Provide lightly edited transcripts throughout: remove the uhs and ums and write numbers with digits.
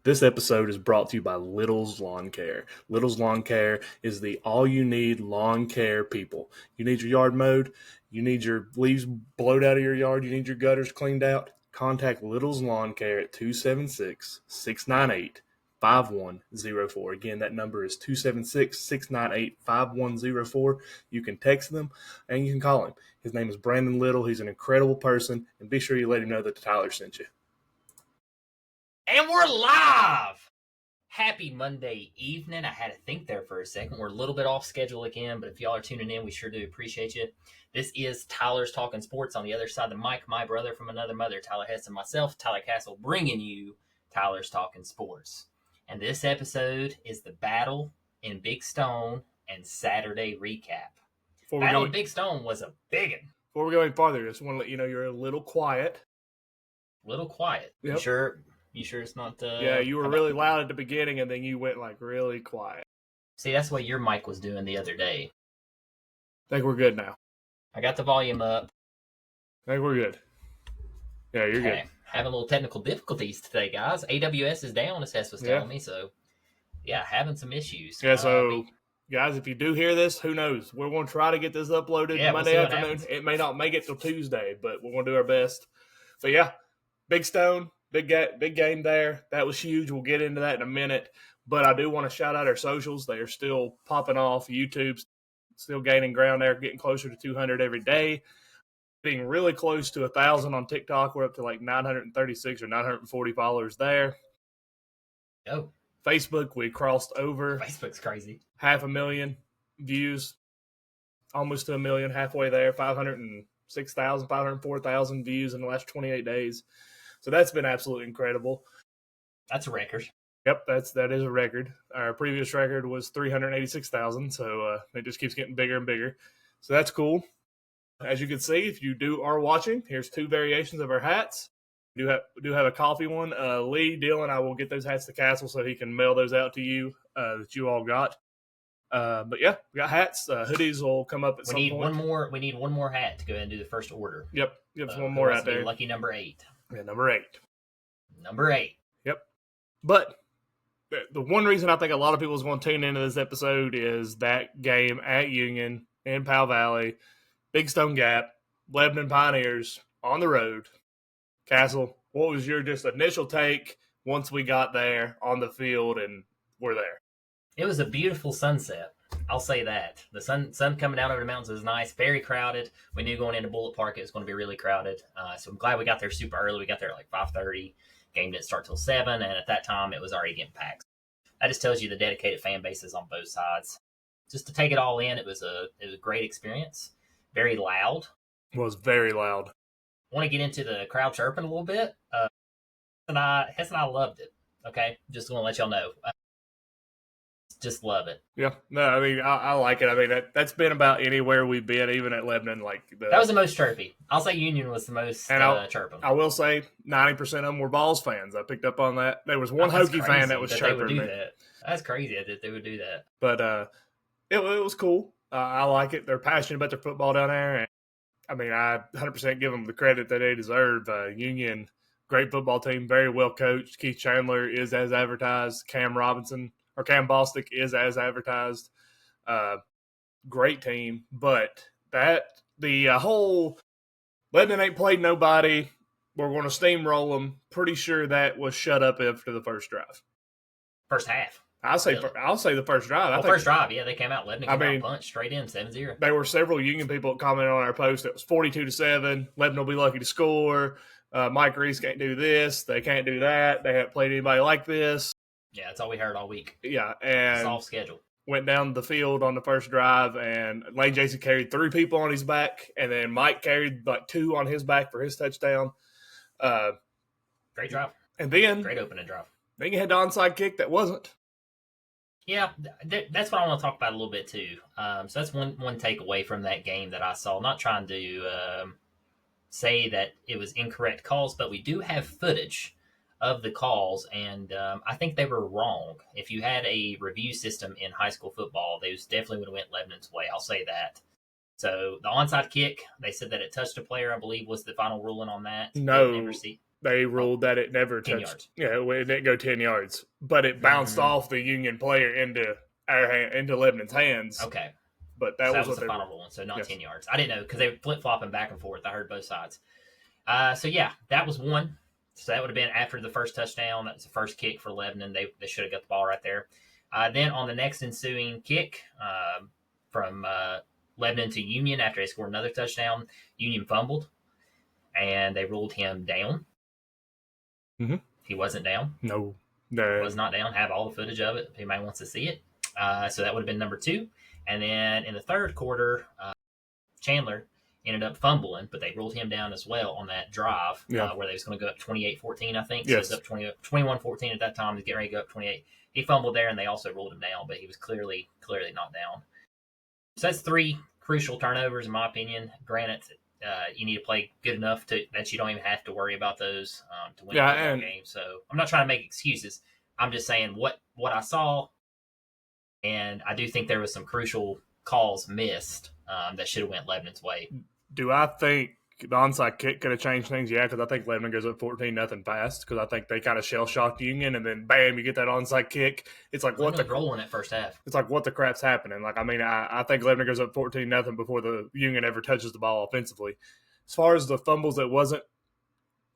This episode is brought to you by Little's Lawn Care. Little's Lawn Care is the all-you-need lawn care people. You need your yard mowed, you need your leaves blowed out of your yard, you need your gutters cleaned out. Contact Little's Lawn Care at 276-698-5104. Again, that number is 276-698-5104. You can text them and you can call him. His name is Brandon Little. He's an incredible person, and be sure you let him know that Tyler sent you. And we're live! Happy Monday evening. I had to think there for a second. We're a little bit off schedule again, but if y'all are tuning in, we sure do appreciate you. This is Tyler's Talking Sports. On the other side of the mic, my brother from another mother, Tyler Hess, and myself, Tyler Castle, bringing you Tyler's Talking Sports. And this episode is the Battle in Big Stone and Saturday recap. Battle in Big Stone was a big one. Before we go any farther, I just want to let you know you're a little quiet. Little quiet. Yep. You sure it's not... Yeah, you were really loud at the beginning, and then you went, really quiet. See, that's what your mic was doing the other day. I think we're good now. I got the volume up. I think we're good. Yeah, you're good. Having a little technical difficulties today, guys. AWS is down, as Hess was telling me, so, yeah, having some issues. Yeah, so, guys, if you do hear this, who knows? We're going to try to get this uploaded Monday afternoon. It may not make it till Tuesday, but we're going to do our best. So, yeah, Big Stone. Big game there. That was huge. We'll get into that in a minute. But I do want to shout out our socials. They are still popping off. YouTube's still gaining ground there, getting closer to 200 every day. Being really close to 1,000 on TikTok. We're up to 936 or 940 followers there. Oh. Facebook, we crossed over. Facebook's crazy. 500,000 views. Almost to 1 million, halfway there. 506,000, 504,000 views in the last 28 days. So that's been absolutely incredible. That's a record. Yep, that is a record. Our previous record was 386,000, so it just keeps getting bigger and bigger. So that's cool. As you can see, if you are watching, here's two variations of our hats. We do have a coffee one. Lee, Dylan, I will get those hats to Castle so he can mail those out to you that you all got. But yeah, we got hats. Hoodies will come up at some point. We need one more hat to go ahead and do the first order. Yep, there's one more out there. Lucky number 8. Yeah, number 8. Number 8. Yep. But the one reason I think a lot of people is going to tune into this episode is that game at Union in Powell Valley, Big Stone Gap, Lebanon Pioneers on the road. Castle, what was your just initial take once we got there on the field and we're there? It was a beautiful sunset. I'll say that. The sun coming down over the mountains was nice, very crowded. We knew going into Bullitt Park it was going to be really crowded. So I'm glad we got there super early. We got there at 5:30. Game didn't start till 7, and at that time it was already getting packed. That just tells you the dedicated fan bases on both sides. Just to take it all in, it was a great experience. Very loud. It was very loud. Want to get into the crowd chirping a little bit? Hess and I loved it. Okay, just going to let y'all know. Just love it. Yeah, no, I mean, I like it. I mean, that's been about anywhere we've been, even at Lebanon. That was the most chirpy. I'll say Union was the most chirping. I will say 90% of them were Balls fans. I picked up on that. There was one Hokie fan that was chirping me. That's crazy that they would do that. But it was cool. I like it. They're passionate about their football down there. And, I mean, I 100% give them the credit that they deserve. Union, great football team, very well coached. Keith Chandler is as advertised. Cam Bostic is as advertised. Great team. But the whole Lebanon ain't played nobody, we're going to steamroll them, pretty sure that was shut up after the first drive. First half. I'll say the first drive. First drive, yeah, they came out. Lebanon came out punch straight in, 7-0. There were several Union people that commented on our post. It was 42-7. Lebanon will be lucky to score. Mike Reese can't do this. They can't do that. They haven't played anybody like this. Yeah, that's all we heard all week. Yeah, and soft schedule. Went down the field on the first drive, and Lane Jason carried 3 people on his back, and then Mike carried 2 on his back for his touchdown. Great drive. And then great opening drive. Then you had the onside kick that wasn't. Yeah, that's what I want to talk about a little bit too. So that's one takeaway from that game that I saw. Not trying to say that it was incorrect calls, but we do have footage of the calls, and I think they were wrong. If you had a review system in high school football, those definitely would have went Lebanon's way. I'll say that. So the onside kick, they said that it touched a player, I believe, was the final ruling on that. No, they ruled that it never 10 touched. yards. Yeah, it didn't go 10 yards, but it bounced off the Union player into Lebanon's hands. Okay. But that was the final ruling, so not yes. 10 yards. I didn't know because they were flip-flopping back and forth. I heard both sides. So, yeah, that was one. So that would have been after the first touchdown. That was the first kick for Lebanon. They should have got the ball right there. Then on the next ensuing kick from Lebanon to Union after they scored another touchdown, Union fumbled, and they ruled him down. Mm-hmm. He wasn't down. No. He was not down. Have all the footage of it if anybody wants to see it. So that would have been number 2. And then in the third quarter, Chandler ended up fumbling, but they ruled him down as well on that drive where they was going to go up 28-14, I think. So yes. it was up 21-14 at that time. He was getting ready to go up 28. He fumbled there, and they also ruled him down, but he was clearly not down. So that's 3 crucial turnovers, in my opinion. Granted, you need to play good enough that you don't even have to worry about those to win a football game. So I'm not trying to make excuses. I'm just saying what I saw, and I do think there was some crucial calls missed that should have went Lebanon's way. Do I think the onside kick could have changed things? Yeah, because I think Lebanon goes up 14-0 fast because I think they kind of shell-shocked Union, and then bam, you get that onside kick. It's like what the rolling at first half. It's like what the crap's happening. Like I think Lebanon goes up 14-0 before the Union ever touches the ball offensively. As far as the fumbles, it wasn't.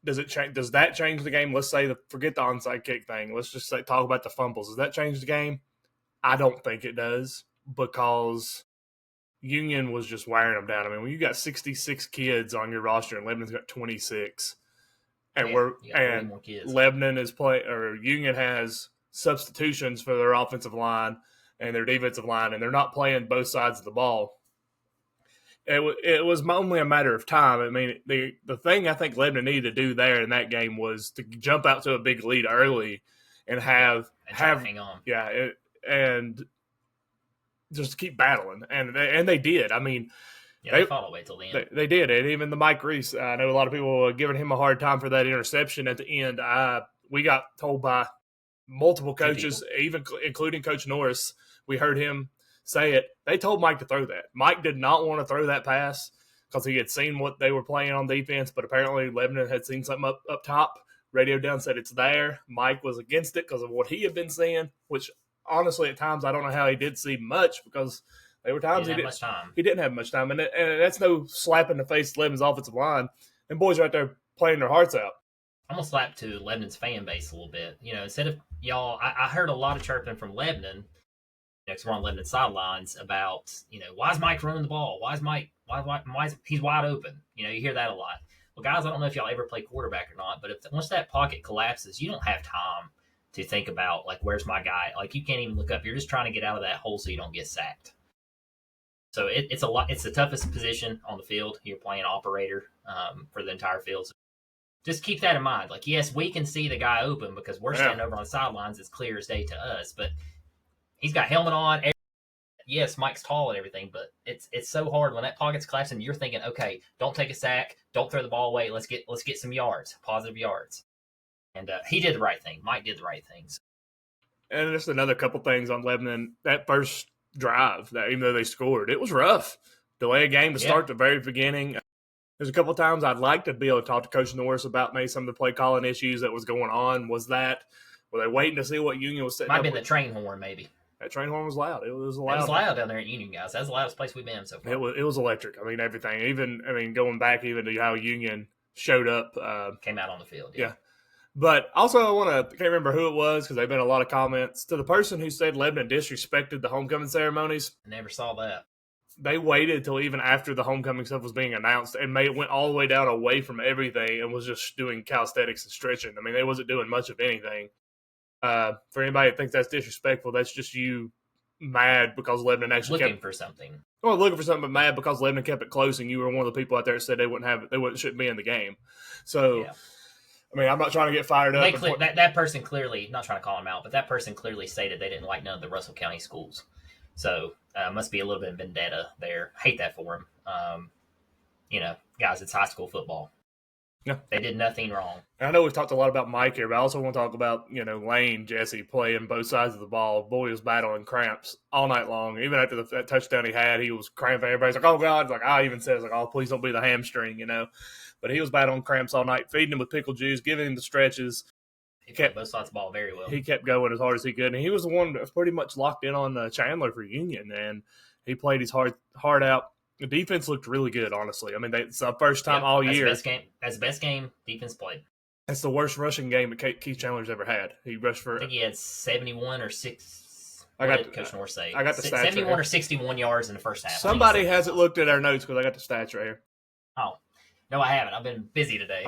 Does it change? Does that change the game? Let's say forget the onside kick thing. Let's just talk about the fumbles. Does that change the game? I don't think it does because Union was just wearing them down. I mean, when you got 66 kids on your roster and Lebanon's got 26, and Lebanon is Union has substitutions for their offensive line and their defensive line, and they're not playing both sides of the ball. It was only a matter of time. I mean, the thing I think Lebanon needed to do there in that game was to jump out to a big lead early and hang on. Yeah, and just keep battling, and they did. I mean, they fought all the way till the end. They did, and even the Mike Reese. I know a lot of people were giving him a hard time for that interception at the end. We got told by multiple coaches, even including Coach Norris. We heard him say it. They told Mike to throw that. Mike did not want to throw that pass because he had seen what they were playing on defense, but apparently Lebanon had seen something up top. Radio down said it's there. Mike was against it because of what he had been seeing, which honestly at times I don't know how he did see much because there were times he didn't have much time. And that's no slap in the face to Lebanon's offensive line. And boys right there playing their hearts out. I'm going to slap to Lebanon's fan base a little bit. You know, instead of y'all, I heard a lot of chirping from Lebanon, because we're on Lebanon sidelines, about, why is Mike running the ball? Why is he's wide open? You hear that a lot. Well, guys, I don't know if y'all ever play quarterback or not, but once that pocket collapses, you don't have time to think about, where's my guy? You can't even look up. You're just trying to get out of that hole so you don't get sacked. So it's a lot. It's the toughest position on the field. You're playing operator for the entire field. So just keep that in mind. Yes, we can see the guy open because we're standing over on the sidelines. It's clear as day to us, but he's got helmet on. Yes, Mike's tall and everything, but it's so hard when that pocket's collapsing. You're thinking, okay, don't take a sack, don't throw the ball away. Let's get some yards, positive yards. And he did the right thing. Mike did the right things. And just another couple things on Lebanon. That first drive, that even though they scored, it was rough. Delay a game to start the very beginning. There's a couple times I'd like to be able to talk to Coach Norris about maybe some of the play calling issues that was going on. Were they waiting to see what Union was setting up? Might have been the train horn, maybe. That train horn was loud. It was loud. It was loud down there at Union, guys. That's the loudest place we've been so far. It was electric. I mean, everything. Going back even to how Union showed up. Came out on the field. Yeah. But also I can't remember who it was because there have been a lot of comments. To the person who said Lebanon disrespected the homecoming ceremonies. Never saw that. They waited until even after the homecoming stuff was being announced and went all the way down away from everything and was just doing calisthenics and stretching. I mean, they wasn't doing much of anything. For anybody that thinks that's disrespectful, that's just you mad because Lebanon actually looking for something. Well, looking for something, but mad because Lebanon kept it close, and you were one of the people out there that said shouldn't be in the game. So, yeah. I mean, I'm not trying to get fired up. That person clearly, not trying to call him out, but that person clearly stated they didn't like none of the Russell County schools. So, must be a little bit of vendetta there. Hate that for him. Guys, it's high school football. Yeah. They did nothing wrong. And I know we've talked a lot about Mike here, but I also want to talk about, Lane Jesse playing both sides of the ball. Boy, he was battling cramps all night long. Even after that touchdown he had, he was cramping. Everybody's like, oh, God. I even said, oh, please don't be the hamstring, but he was battling cramps all night, feeding him with pickle juice, giving him the stretches. He played both sides of the ball very well. He kept going as hard as he could, and he was the one that was pretty much locked in on Chandler for Union, and he played his heart out. The defense looked really good, honestly. I mean, it's the first time all year. That's the best game defense played. That's the worst rushing game that Keith Chandler's ever had. He rushed for. I think he had 71 or 6. Coach North say? I got the stats 71 right or 61 yards in the first half. Somebody hasn't looked at our notes because I got the stats right here. Oh, no, I haven't. I've been busy today.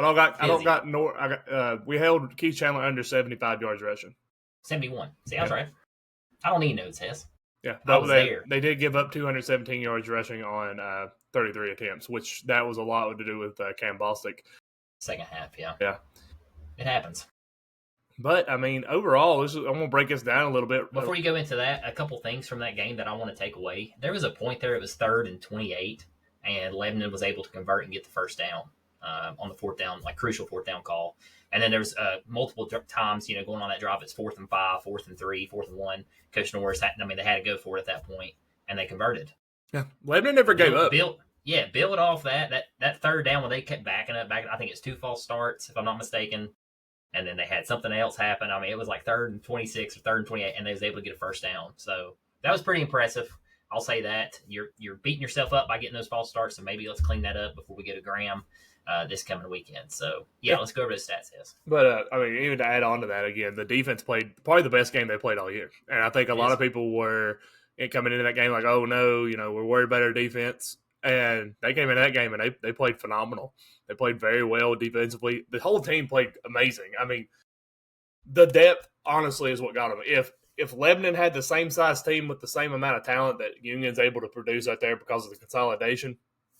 We held Keith Chandler under 75 yards rushing. 71. See, I was right. I don't need notes, Hess. Yeah, there. They did give up 217 yards rushing on 33 attempts, which that was a lot to do with Cam Bostic. Second half, yeah. Yeah. It happens. But, I mean, overall, I'm going to break this down a little bit. Before you go into that, a couple things from that game that I want to take away. There was a point there, it was 3rd and 28, and Lebanon was able to convert and get the first down on the fourth down, like crucial fourth down call. And then there's multiple times, going on that drive. It's 4th and 5, 4th and 3, 4th and 1. Coach Norris, they had to go for it at that point, and they converted. Yeah, Lebanon never gave up. Build off that third down when they kept backing up. I think it's 2 false starts, if I'm not mistaken. And then they had something else happen. I mean, it was like 3rd and 26 or 3rd and 28, and they was able to get a first down. So that was pretty impressive. I'll say that. You're beating yourself up by getting those false starts, so maybe let's clean that up before we get a Graham this coming weekend. So, yeah, let's go over the stats, Hess. But, I mean, even to add on to that, again, the defense played probably the best game they played all year. And I think a lot of people were coming into that game like, oh, no, we're worried about our defense. And they came into that game, and they played phenomenal. They played very well defensively. The whole team played amazing. I mean, the depth, honestly, is what got them. If Lebanon had the same size team with the same amount of talent that Union's able to produce out there because of the consolidation,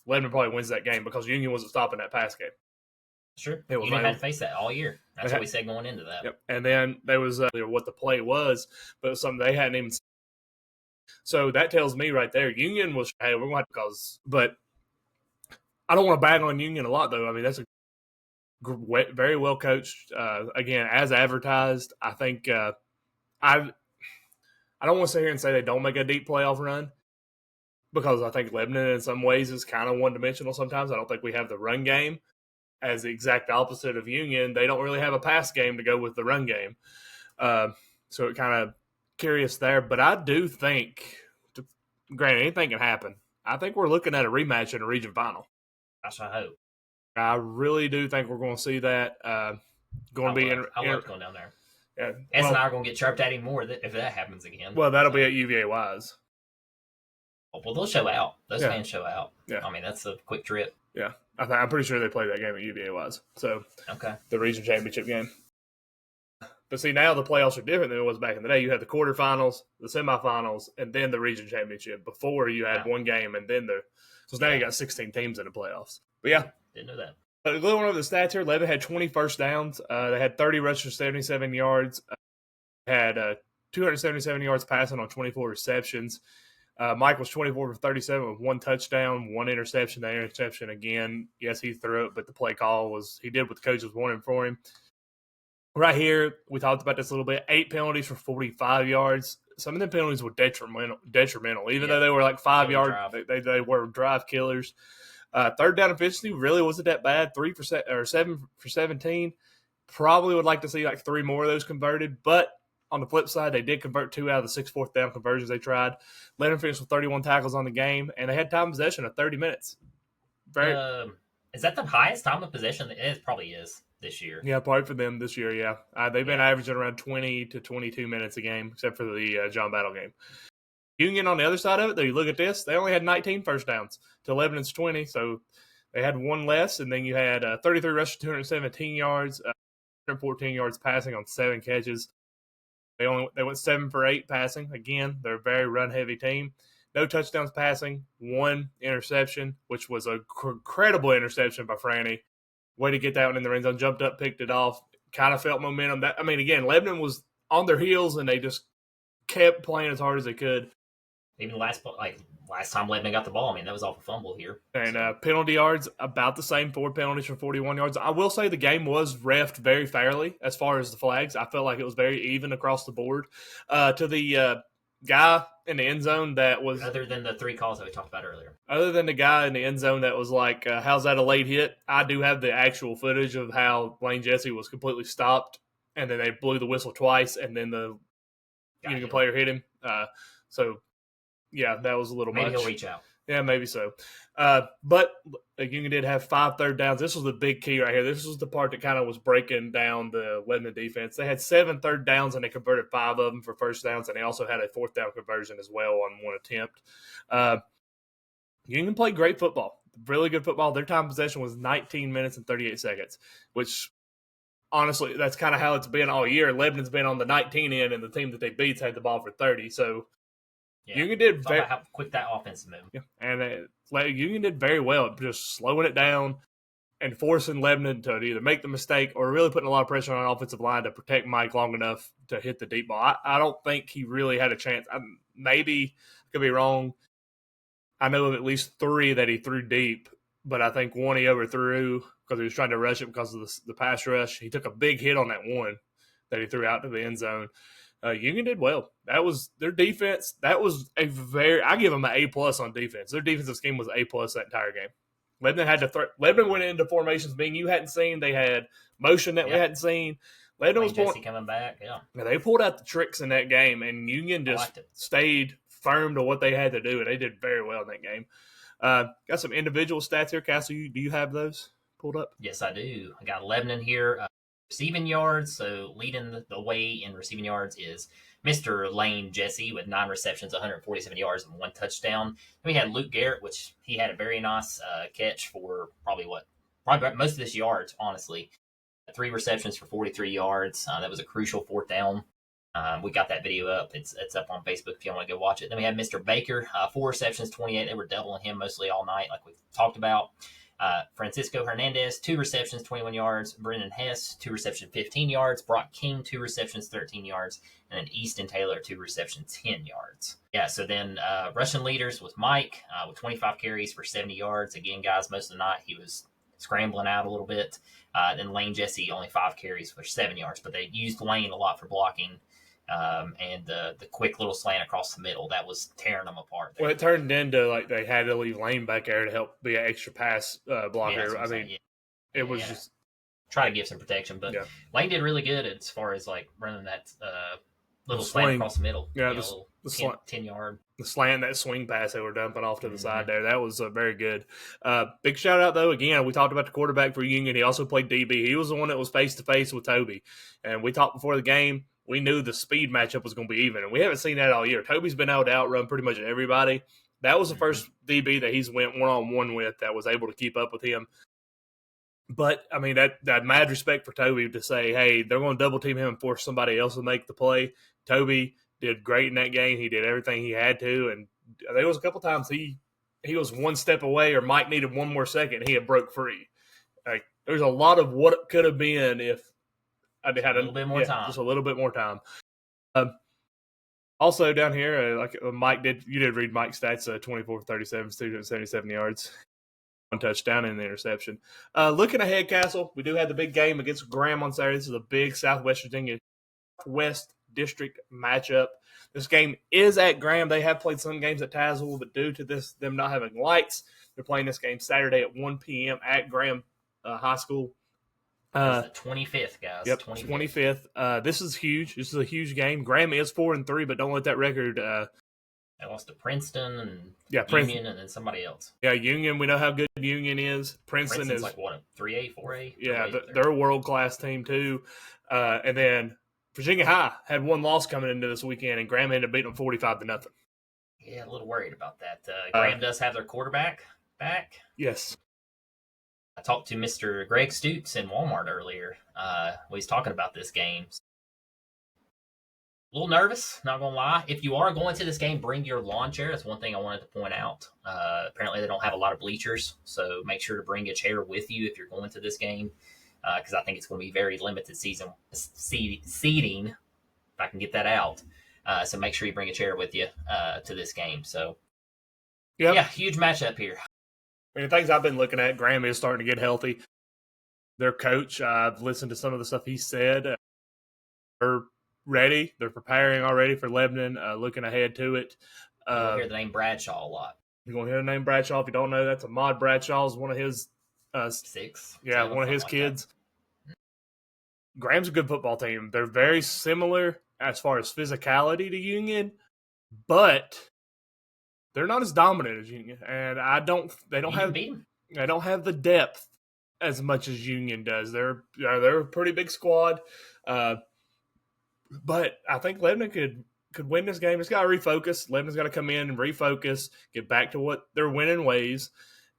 Lebanon probably wins that game because Union wasn't stopping that pass game. Sure. Union had to face that all year. That's what we said going into that. Yep. And then there was what the play was, but it was something they hadn't even seen. So that tells me right there, Union was, hey, we're going to have to but I don't want to bag on Union a lot, though. I mean, that's a very well coached, again, as advertised. I think I don't want to sit here and say they don't make a deep playoff run because I think Lebanon in some ways is kind of one-dimensional sometimes. I don't think we have the run game as the exact opposite of Union. They don't really have a pass game to go with the run game. So it kind of curious there. But I do think, granted, anything can happen. I think we're looking at a rematch in a region final. That's what I hope. I really do think we're going to see that. I love going down there. Yeah, S and I are going to get chirped at him more if that happens again. Well, that'll be at UVA Wise. Well, they'll show out. Those fans show out. Yeah. I mean, that's a quick trip. Yeah. I'm pretty sure they played that game at UVA Wise. So, okay. The region championship game. But see, now the playoffs are different than it was back in the day. You had the quarterfinals, the semifinals, and then the region championship. Before you had one game and then because now you got 16 teams in the playoffs. But yeah. Didn't know that. Going over the stats here, Lebanon had 20 first downs. They had 30 rushes for 77 yards. Had 277 yards passing on 24 receptions. Mike was 24 for 37 with 1 touchdown, 1 interception. The interception, again, yes, he threw it, but the play call he did what the coaches wanted for him. Right here, we talked about this a little bit. 8 penalties for 45 yards. Some of the penalties were detrimental. Even though they were like 5 yards, they were drive killers. Third down efficiency really wasn't that bad. 7 for 17. Probably would like to see like 3 more of those converted. But on the flip side, they did convert 2 out of the 6 fourth down conversions they tried. Lebanon finished with 31 tackles on the game, and they had time possession of 30 minutes. Is that the highest time of possession? It probably is this year. Yeah, probably for them this year, yeah. They've been averaging around 20 to 22 minutes a game, except for the John Battle game. Union on the other side of it, though, you look at this, they only had 19 first downs to Lebanon's 20, so they had 1 less, and then you had 33 rushes, 217 yards, 114 yards passing on 7 catches. They went 7 for 8 passing. Again, they're a very run-heavy team. No touchdowns passing, 1 interception, which was a incredible interception by Franny. Way to get that one in the end zone. Jumped up, picked it off, kind of felt momentum. Again, Lebanon was on their heels, and they just kept playing as hard as they could. Even last time Lebanon got the ball, that was off a fumble here. And penalty yards, about the same, 4 penalties for 41 yards. I will say the game was reffed very fairly as far as the flags. I felt like it was very even across the board. To the guy in the end zone that was other than the 3 calls that we talked about earlier. Other than the guy in the end zone that was like, how's that a late hit? I do have the actual footage of how Lane Jesse was completely stopped, and then they blew the whistle twice, and then the Union player hit him. So, yeah, that was a little maybe much. He'll reach out. Yeah, maybe so. But Union did have 5 third downs. This was the big key right here. This was the part that kind of was breaking down the Lebanon defense. They had 7 third downs, and they converted 5 of them for first downs, and they also had a 4th down conversion as well on one attempt. Union played great football, really good football. Their time possession was 19 minutes and 38 seconds, which honestly, that's kind of how it's been all year. Lebanon's been on the 19 end, and the team that they beat had the ball for 30. So Union did about how quick that offense moved. Yeah, and Union did very well, just slowing it down and forcing Lebanon to either make the mistake or really putting a lot of pressure on the offensive line to protect Mike long enough to hit the deep ball. I don't think he really had a chance. Maybe I could be wrong. I know of at least 3 that he threw deep, but I think one he overthrew because he was trying to rush it because of the pass rush. He took a big hit on that one that he threw out to the end zone. Union did well. That was their defense. That was I give them an A+ on defense. Their defensive scheme was A+ that entire game. Lebanon went into formations being you hadn't seen. They had motion that we hadn't seen. Lebanon was Jesse coming back. Yeah, they pulled out the tricks in that game, and Union just stayed firm to what they had to do, and they did very well in that game. Got some individual stats here, Castle. Do you have those pulled up? Yes, I do. I got Lebanon here. Receiving yards, so leading the way in receiving yards is Mr. Lane Jesse with 9 receptions, 147 yards, and 1 touchdown. Then we had Luke Garrett, which he had a very nice catch for probably most of this yards, honestly. 3 receptions for 43 yards. That was a crucial 4th down. We got that video up. It's up on Facebook if you want to go watch it. Then we had Mr. Baker, 4 receptions, 28. They were doubling him mostly all night, like we talked about. Francisco Hernandez, 2 receptions, 21 yards. Brendan Hess, 2 receptions, 15 yards. Brock King, 2 receptions, 13 yards. And then Easton Taylor, 2 receptions, 10 yards. Yeah, so then rushing leaders was Mike with 25 carries for 70 yards. Again, guys, most of the night he was scrambling out a little bit. Then Lane Jesse, only 5 carries for 7 yards. But they used Lane a lot for blocking. And the quick little slant across the middle, that was tearing them apart there. Well, it turned into like they had to leave Lane back there to help be an extra pass blocker. Yeah, it was just try to give some protection, but Lane did really good as far as like running that little slant across the middle. Yeah, the 10 yard. The slant, that swing pass they were dumping off to the side there, that was very good. Big shout out though. Again, we talked about the quarterback for Union. He also played DB. He was the one that was face to face with Toby, and we talked before the game. We knew the speed matchup was going to be even, and we haven't seen that all year. Toby's been able to outrun pretty much everybody. That was the first DB that he's went one-on-one with that was able to keep up with him. But, I mean, that mad respect for Toby to say, hey, they're going to double-team him and force somebody else to make the play. Toby did great in that game. He did everything he had to, and there was a couple times he was one step away or Mike needed one more second, and he had broke free. Like, there's a lot of what it could have been if I had a little bit more time. Just a little bit more time. Also down here, Mike you did read Mike's stats, 24 for 37, 277 yards, 1 touchdown and an interception. Looking ahead, Castle, we do have the big game against Graham on Saturday. This is a big Southwest Virginia West District matchup. This game is at Graham. They have played some games at Tazewell, but due to them not having lights, they're playing this game Saturday at 1 p.m. at Graham High School. The 25th, guys. Yep, 25th. This is huge. This is a huge game. Graham is 4-3, but don't let that record. They lost to Princeton and Union and then somebody else. Yeah, Union. We know how good Union is. Princeton is like what, 3A, 4A? Yeah, they're a world class team too. And then Virginia High had 1 loss coming into this weekend, and Graham ended up beating them 45-0. Yeah, a little worried about that. Graham does have their quarterback back. Yes. I talked to Mr. Greg Stutes in Walmart earlier. When he's talking about this game. A little nervous, not going to lie. If you are going to this game, bring your lawn chair. That's one thing I wanted to point out. Apparently, they don't have a lot of bleachers, so make sure to bring a chair with you if you're going to this game, because I think it's going to be very limited seating, if I can get that out. So make sure you bring a chair with you to this game. So, yeah, huge matchup here. I mean, the things I've been looking at, Graham is starting to get healthy. Their coach, I've listened to some of the stuff he said. They're ready. They're preparing already for Lebanon, looking ahead to it. You'll hear the name Bradshaw a lot. You're going to hear the name Bradshaw. If you don't know, that's Ahmad Bradshaw is one of his one of his kids. Graham's a good football team. They're very similar as far as physicality to Union, but they're not as dominant as Union, and they don't have the depth as much as Union does. They're a pretty big squad, but I think Lebanon could win this game. It's got to refocus. Lebanon's got to come in and refocus, get back to what their winning ways,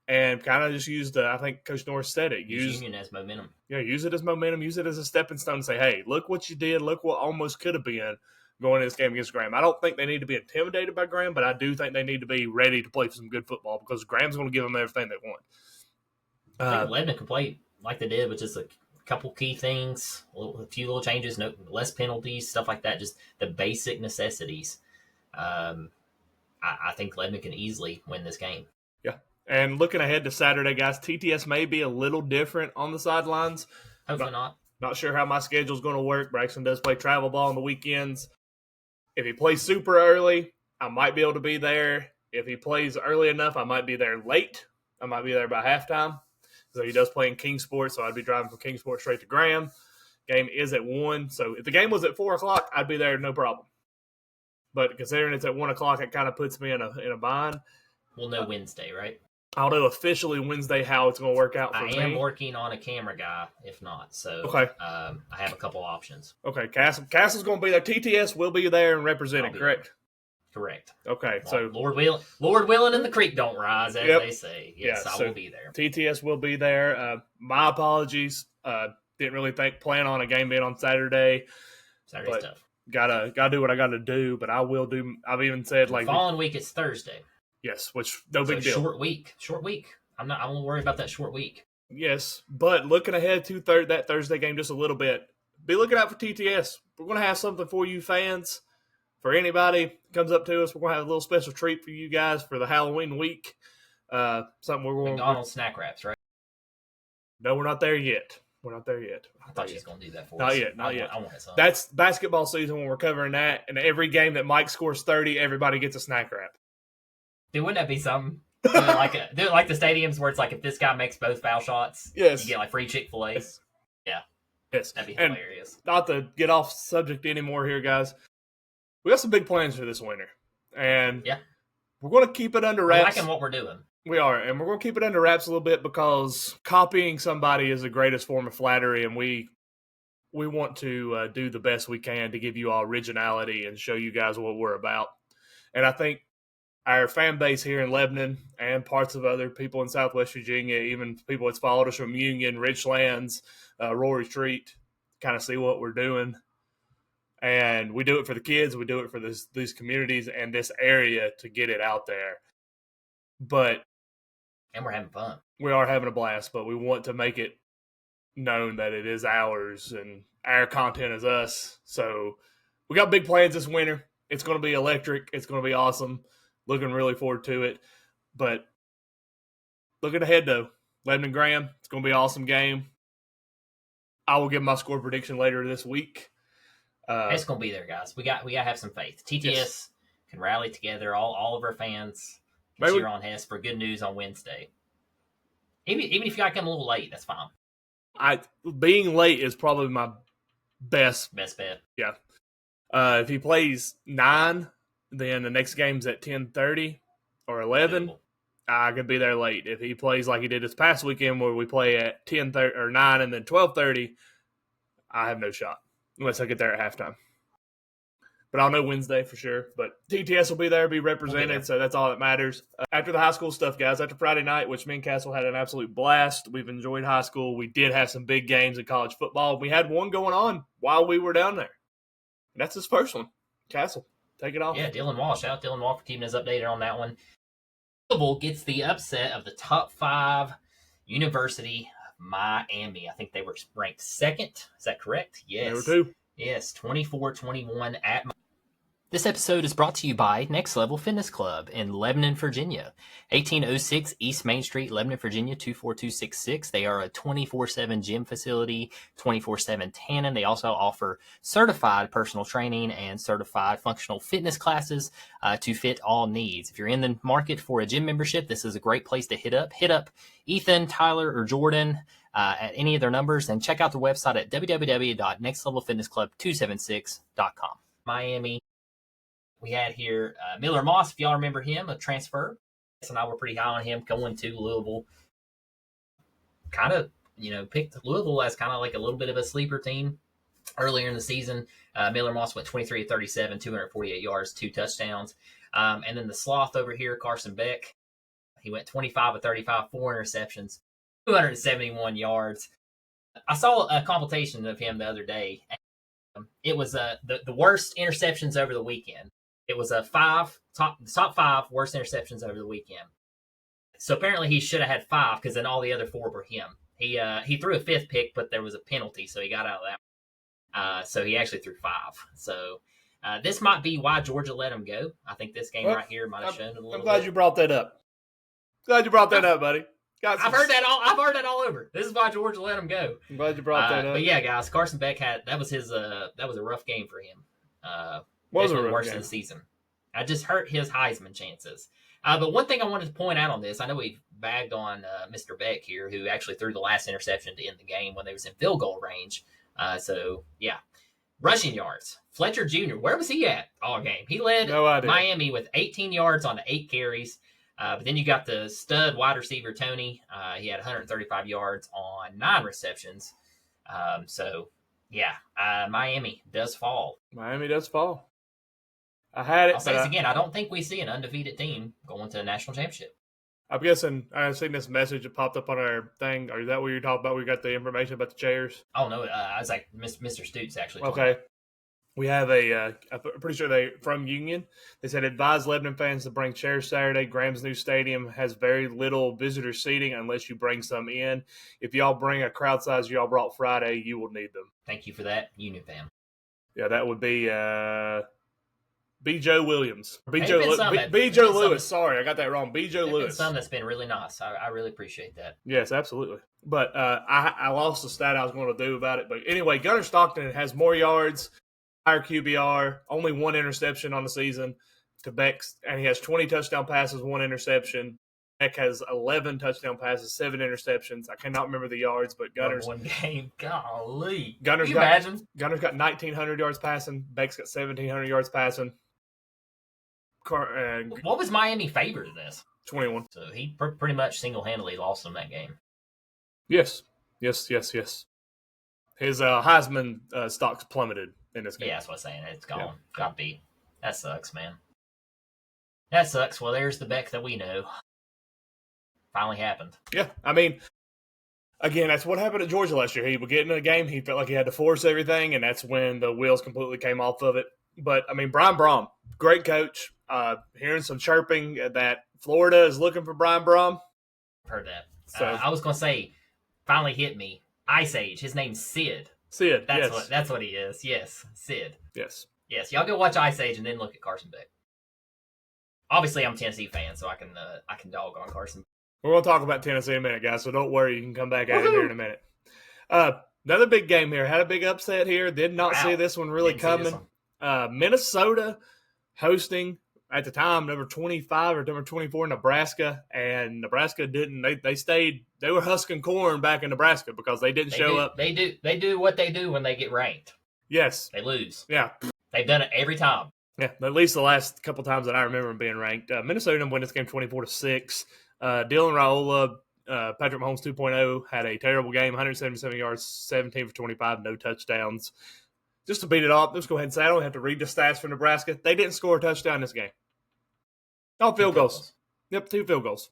and kind of just use I think Coach Norris said it. Use Union as momentum. Yeah, use it as momentum. Use it as a stepping stone and say, hey, look what you did. Look what almost could have been going into this game against Graham. I don't think they need to be intimidated by Graham, but I do think they need to be ready to play some good football because Graham's going to give them everything they want. I think Lebanon can play like they did with just a couple key things, a few little changes, less penalties, stuff like that, just the basic necessities. I think Lebanon can easily win this game. Yeah. And looking ahead to Saturday, guys, TTS may be a little different on the sidelines. Hopefully not. Not sure how my schedule is going to work. Braxton does play travel ball on the weekends. If he plays super early, I might be able to be there. If he plays early enough, I might be there late. I might be there by halftime. So he does play in Kingsport, so I'd be driving from Kingsport straight to Graham. Game is at 1. So if the game was at 4 o'clock, I'd be there no problem. But considering it's at 1 o'clock, it kind of puts me in a bind. We'll know Wednesday, right? I'll know officially Wednesday how it's going to work out for me. I am working on a camera guy, if not. So okay. I have a couple options. Okay, Castle's going to be there. TTS will be there and representing, correct? Correct. Okay, so Lord willing and the creek don't rise, as they say. Yes, yeah, I will be there. TTS will be there. My apologies. Didn't really plan on a game being on Saturday. Saturday's tough. Gotta do what I gotta do, but I will do. I've even said the following week it's Thursday. Yes, which big deal. Short week. I won't worry about that short week. Yes, but looking ahead to that Thursday game just a little bit. Be looking out for TTS. We're gonna have something for you fans. For anybody comes up to us, we're going to have a little special treat for you guys for the Halloween week. Something we're going McDonald's snack wraps, right? No, we're not there yet. I thought you was going to do that for us. Not yet. I want some. That's basketball season when we're covering that. And every game that Mike scores 30, everybody gets a snack wrap. Dude, wouldn't that be something? Do it like the stadiums where it's like if this guy makes both foul shots, yes, you get like free Chick-fil-A. Yes. Yeah. Yes. That'd be hilarious. Not to get off subject anymore here, guys. We got some big plans for this winter, and we're going to keep it under wraps. We're liking what we're doing. We are, and we're going to keep it under wraps a little bit because copying somebody is the greatest form of flattery, and we want to do the best we can to give you all originality and show you guys what we're about. And I think our fan base here in Lebanon and parts of other people in Southwest Virginia, even people that's followed us from Union, Richlands, Royal Retreat, kind of see what we're doing. And we do it for the kids. We do it for these communities and this area to get it out there. And we're having fun. We are having a blast, but we want to make it known that it is ours and our content is us. So we got big plans this winter. It's going to be electric. It's going to be awesome. Looking really forward to it. But looking ahead to Lebanon Graham, it's going to be an awesome game. I will give my score prediction later this week. It's going to be there, guys. We got to have some faith. TTS can rally together. All of our fans can cheer on Hess for good news on Wednesday. Even if you got to come a little late, that's fine. Being late is probably my best bet. Yeah. If he plays 9, then the next game's at 10:30 or 11. I could be there late. If he plays like he did this past weekend, where we play at 10:30 or 9 and then 12:30, I have no shot unless I get there at halftime. But I'll know Wednesday for sure. But TTS will be there, be represented, so that's all that matters. After the high school stuff, guys, after Friday night, which me and Castle had an absolute blast. We've enjoyed high school. We did have some big games in college football. We had one going on while we were down there. And that's his first one. Castle, take it off. Yeah, Dylan Wall. Shout out Dylan Wall for keeping us updated on that one. Louisville gets the upset of the top 5 University of Miami. I think they were ranked 2nd. Is that correct? Yes. They were 2. Yes, 24-21 at Miami. This episode is brought to you by Next Level Fitness Club in Lebanon, Virginia. 1806 East Main Street, Lebanon, Virginia, 24266. They are a 24/7 gym facility, 24/7 tanning. They also offer certified personal training and certified functional fitness classes to fit all needs. If you're in the market for a gym membership, this is a great place to hit up. Hit up Ethan, Tyler, or Jordan at any of their numbers, and check out their website at www.nextlevelfitnessclub276.com. Miami. We had here Miller Moss, if y'all remember him, a transfer. And I were pretty high on him going to Louisville. Kind of, picked Louisville as kind of like a little bit of a sleeper team earlier in the season. Miller Moss went 23 of 37, 248 yards, 2 touchdowns. And then the sloth over here, Carson Beck, he went 25 of 35, 4 interceptions, 271 yards. I saw a compilation of him the other day. It was the worst interceptions over the weekend. It was top 5 worst interceptions over the weekend. So apparently he should have had 5 because then all the other 4 were him. He threw a 5th pick, but there was a penalty, so he got out of that. So he actually threw 5. So this might be why Georgia let him go. I think this game right here might have shown it a little bit. I'm glad you brought that up. Glad you brought that up, buddy. I've heard that all over. This is why Georgia let him go. I'm glad you brought that up. But yeah, guys, Carson Beck that was a rough game for him. Was the worst of the season. I just hurt his Heisman chances. But one thing I wanted to point out on this, I know we've bagged on Mr. Beck here, who actually threw the last interception to end the game when they was in field goal range. So yeah, rushing yards. Fletcher Jr., where was he at all game? He led Miami with 18 yards on the 8 carries. But then you got the stud wide receiver, Tony. He had 135 yards on 9 receptions. So, yeah, Miami does fall. Miami does fall. I had it. I'll say this again. I don't think we see an undefeated team going to the national championship. I'm guessing I've seen this message that popped up on our thing. Or is that what you're talking about? We got the information about the chairs? Oh, no. I was like, Mr. Stutes actually told Okay. me. We have I'm pretty sure from Union. They said advise Lebanon fans to bring chairs Saturday. Graham's new stadium has very little visitor seating unless you bring some in. If y'all bring a crowd size y'all brought Friday, you will need them. Thank you for that, Union fan. Yeah, that would be B. Joe Williams. B. Joe Lewis. Sorry, I got that wrong. B. Joe Lewis. Some that's been really nice. I really appreciate that. Yes, absolutely. But I lost the stat I was going to do about it. But anyway, Gunnar Stockton has more yards, higher QBR, only 1 interception on the season to Beck's, and he has 20 touchdown passes, 1 interception. Beck has 11 touchdown passes, 7 interceptions. I cannot remember the yards, but Gunner's one game. Golly. Gunner's Can you imagine? Gunner's got 1,900 yards passing. Beck's got 1,700 yards passing. What was Miami favored in this? 21. So he pretty much single-handedly lost them that game. Yes. His Heisman stocks plummeted in this game. Yeah, that's what I'm saying. It's gone. Yeah. Got beat. That sucks, man. That sucks. Well, there's the Beck that we know. Finally happened. Yeah, I mean, again, that's what happened at Georgia last year. He would get into a game, he felt like he had to force everything, and that's when the wheels completely came off of it. But, I mean, Brian Brohm, great coach. Hearing some chirping that Florida is looking for Brian Brohm. Heard that. So I was going to say, finally hit me. Ice Age. His name's Sid. Sid, That's what he is. Yes, Sid. Yes. Y'all go watch Ice Age and then look at Carson Beck. Obviously, I'm a Tennessee fan, so I can dog on Carson. We're going to talk about Tennessee in a minute, guys, so don't worry. You can come back at it here in a minute. Another big game here. Had a big upset here. Did not see this one really coming. Minnesota hosting, at the time, number 25 or number 24, Nebraska, and Nebraska didn't. They were husking corn back in Nebraska because they didn't show up. They do what they do when they get ranked. Yes. They lose. Yeah. They've done it every time. Yeah, at least the last couple times that I remember them being ranked. Minnesota won this game 24-6. Dylan Raiola, Patrick Mahomes 2.0, had a terrible game, 177 yards, 17 for 25, no touchdowns. Just to beat it off, let's go ahead and say I don't have to read the stats for Nebraska. They didn't score a touchdown in this game. All field goals. Yep, 2 field goals.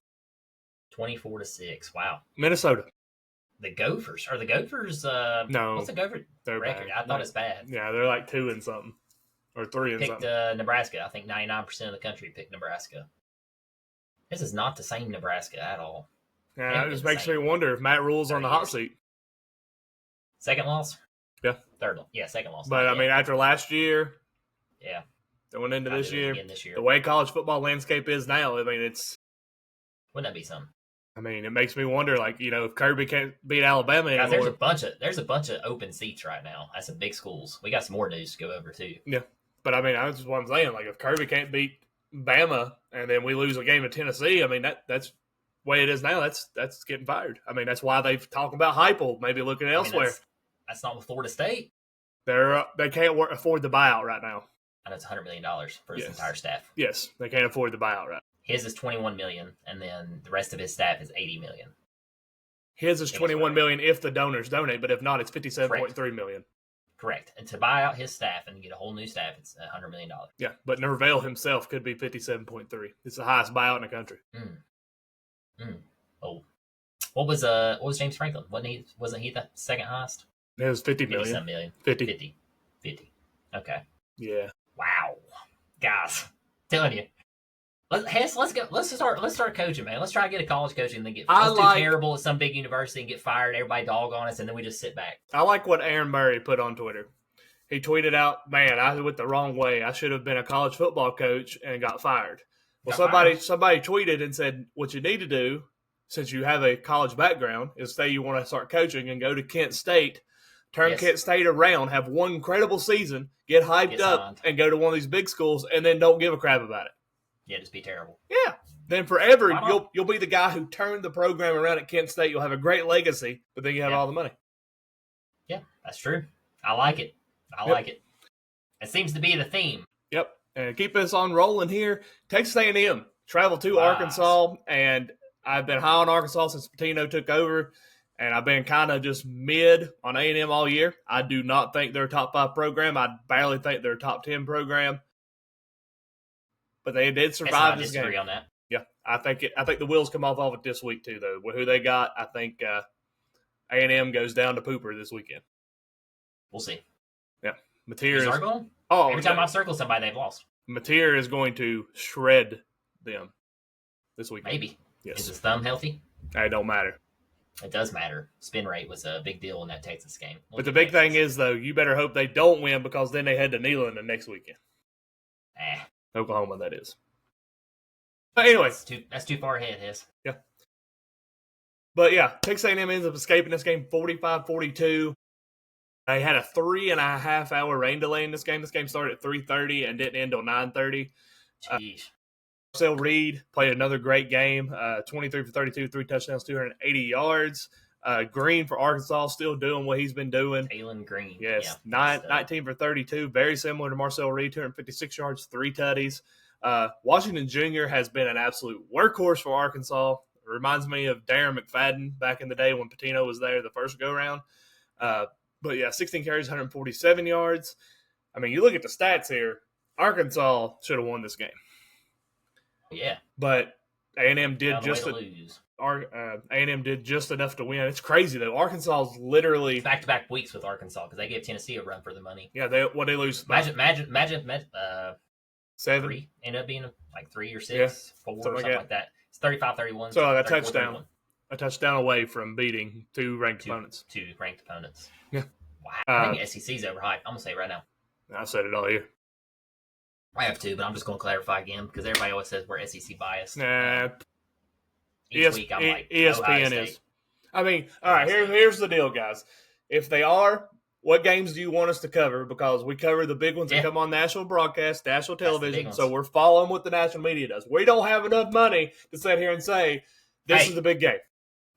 24-6. Wow. Minnesota. The Gophers. Are the Gophers no. What's the Gopher record? Bad. I thought it's bad. Yeah, they're like 2 and something. Or 3 and something. Picked Nebraska. I think 99% of the country picked Nebraska. This is not the same Nebraska at all. Yeah, it just makes me wonder if Matt Rule's on the hot seat. Second loss? Yeah. Third loss. Yeah, second loss. But, I mean, after last year. Yeah. going into Gotta this do it year. again this year. The way college football landscape is now, I mean, Wouldn't that be something? I mean, it makes me wonder, like, if Kirby can't beat Alabama Guys, anymore. there's a bunch of open seats right now at some big schools. We got some more news to go over too. Yeah, but I mean, that's just what I'm saying. Like, if Kirby can't beat Bama and then we lose a game at Tennessee, I mean, that's the way it is now. That's getting fired. I mean, that's why they've talked about Heupel maybe looking elsewhere. That's not with Florida State. They can't afford the buyout right now. And it's $100 million for his entire staff. Yes, they can't afford the buyout right. His is $21 million, and then the rest of his staff is $80 million. His is $21 million if the donors donate, but if not, it's $57.3 million. Correct. And to buy out his staff and get a whole new staff, it's $100 million. Yeah, but Norvell himself could be 57.3. It's the highest buyout in the country. Oh, what was James Franklin? Wasn't he the second highest? It was $50 million. $50 million. 50. Okay. Yeah. Wow, guys, telling you. Let's go. Let's start coaching, man. Let's try to get a college coaching and then do terrible at some big university and get fired. Everybody dog on us, and then we just sit back. I like what Aaron Murray put on Twitter. He tweeted out, "Man, I went the wrong way. I should have been a college football coach and got fired." Well, somebody tweeted and said, "What you need to do, since you have a college background, is say you want to start coaching and go to Kent State, turn Kent State around, have one incredible season, get hyped up, and go to one of these big schools, and then don't give a crap about it." Yeah, just be terrible. Yeah. Then forever, you'll be the guy who turned the program around at Kent State. You'll have a great legacy, but then you have all the money. Yeah, that's true. I like it. I like it. It seems to be the theme. Yep. And keep us on rolling here. Texas A&M traveled to Arkansas, and I've been high on Arkansas since Pitino took over, and I've been kind of just mid on A&M all year. I do not think they're a top 5 program. I barely think they're a top 10 program. But they did survive this game. On that. Yeah, I think the wheels come off of it this week too, though. With who they got, I think A&M goes down to Pooper this weekend. We'll see. Yeah, Mateer is going. Oh, every time I've circled somebody, they've lost. Mateer is going to shred them this weekend. Maybe. Yes. Is his thumb healthy? It don't matter. It does matter. Spin rate was a big deal in that Texas game. But the big thing is, though, you better hope they don't win because then they head to Neyland the next weekend. Oklahoma, that is. But anyway. That's too far ahead, Hess. Yeah. But yeah, Texas A&M ends up escaping this game 45-42. They had a 3.5 hour rain delay in this game. This game started at 3:30 and didn't end until 9:30. Jeez. Marcel Reed played another great game, 23 for 32, 3 touchdowns, 280 yards. Green for Arkansas, still doing what he's been doing. Taylon Green. Yes, 19 for 32, very similar to Marcel Reed, 256 yards, 3 tutties. Washington Jr. has been an absolute workhorse for Arkansas. It reminds me of Darren McFadden back in the day when Pitino was there the first go-round. But yeah, 16 carries, 147 yards. I mean, you look at the stats here, Arkansas should have won this game. Yeah. But A&M did A&M did just enough to win. It's crazy though. Arkansas's literally back-to-back weeks with Arkansas because they gave Tennessee a run for the money. Yeah, they lose. Imagine 7 3 end up being like 3 or 6, 4 something like that. It's 35-31. So like a touchdown away from beating two ranked opponents. Yeah. Wow. I think SEC's overhyped. I'm gonna say it right now. I said it all year. I have to, but I'm just gonna clarify again because everybody always says we're SEC biased. Nah. Each week I'm like ESPN is. I mean, all right. Here's the deal, guys. If they are, what games do you want us to cover? Because we cover the big ones that come on national broadcast, national television. So we're following what the national media does. We don't have enough money to sit here and say this is the big game.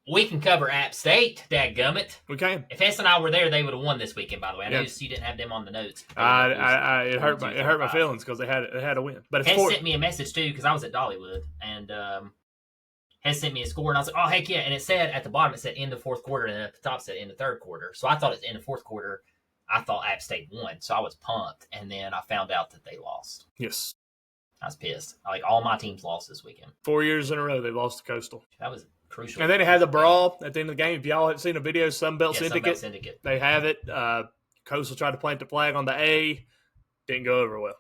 We can cover App State, dadgummit. We can. If Hess and I were there, they would have won this weekend. By the way, I noticed you didn't have them on the notes. It hurt my feelings because they had to win. But Hess sent me a message too because I was at Dollywood and Hess sent me a score and I was like, oh heck yeah! And it said at the bottom it said end of fourth quarter and at the top said end of third quarter. So I thought it was end of fourth quarter. I thought App State won, so I was pumped. And then I found out that they lost. Yes. I was pissed. Like all my teams lost this weekend. 4 years in a row they lost to Coastal. That was crucial. And then they had the brawl at the end of the game. If y'all had seen the video, Sunbelt Syndicate, they have it. Coastal tried to plant the flag on the A. Didn't go over well.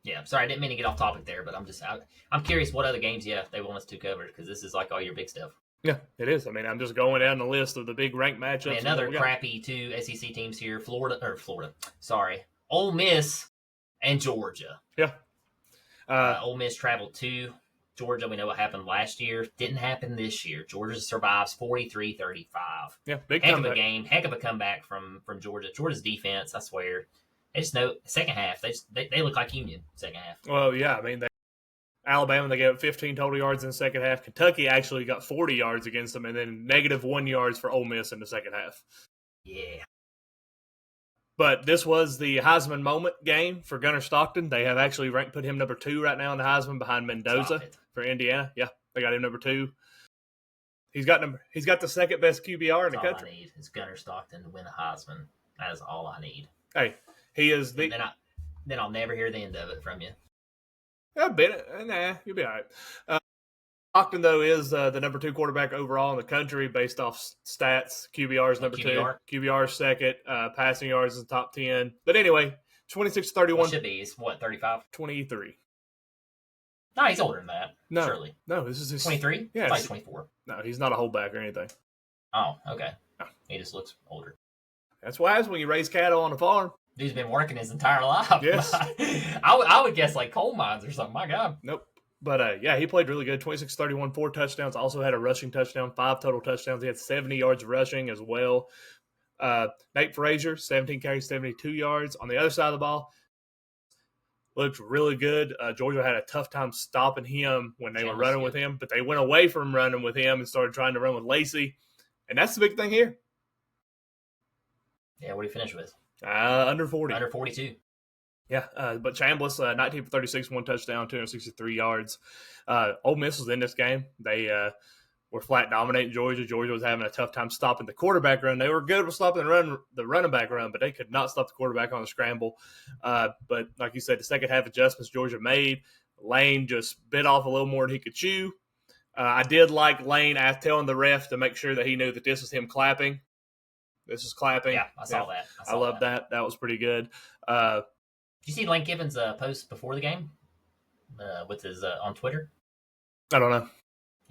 Yeah, sorry, I didn't mean to get off topic there, but I'm curious what other games, they want us to cover because this is like all your big stuff. Yeah, it is. I mean, I'm just going down the list of the big ranked matchups. Another crappy 2 SEC teams here. Ole Miss And Georgia. Yeah. Ole Miss traveled to Georgia. We know what happened last year. Didn't happen this year. Georgia survives 43-35. Yeah, big heck comeback. Of a game. Heck of a comeback from Georgia. Georgia's defense, I swear. They just know second half. They look like Union second half. Well, yeah. I mean, Alabama, they gave up 15 total yards in the second half. Kentucky actually got 40 yards against them, and then -1 yards for Ole Miss in the second half. Yeah. But this was the Heisman moment game for Gunnar Stockton. They have actually put him number 2 right now in the Heisman behind Mendoza for Indiana. Yeah, they got him number 2. He's got the second best QBR in the country. All I need is Gunnar Stockton to win the Heisman. That is all I need. Hey, he is the. Then I'll never hear the end of it from you. You'll be all right. Stockton, though, is the number 2 quarterback overall in the country based off stats. QBR is number 2. QBR is second. Passing yards is top 10. But anyway, 26-31. Should be. It's what, 35? 23. No, he's older than that. No, surely. No, this is his 23. Yeah, like 24. No, he's not a holdback or anything. Oh, okay. No. He just looks older. That's why it's when you raise cattle on a farm. Dude's been working his entire life. Yes. I would guess like coal mines or something. My God. Nope. But, yeah, he played really good. 26-31, 4 touchdowns. Also had a rushing touchdown, 5 total touchdowns. He had 70 yards rushing as well. Nate Frazier, 17 carries, 72 yards. On the other side of the ball, looked really good. Georgia had a tough time stopping him when they were running with him, but they went away from running with him and started trying to run with Lacey. And that's the big thing here. Yeah, what did he finish with? Under 40. Under 42. Yeah, but Chambliss, 19 for 36, 1 touchdown, 263 yards. Ole Miss was in this game. They were flat dominating Georgia. Georgia was having a tough time stopping the quarterback run. They were good with stopping the running back run, but they could not stop the quarterback on the scramble. But like you said, the second half adjustments Georgia made, Lane just bit off a little more than he could chew. I did like Lane telling the ref to make sure that he knew that this was him clapping. This is clapping. Yeah, I saw that. I love that. That was pretty good. Did you see Lane Kiffin's post before the game with his on Twitter? I don't know.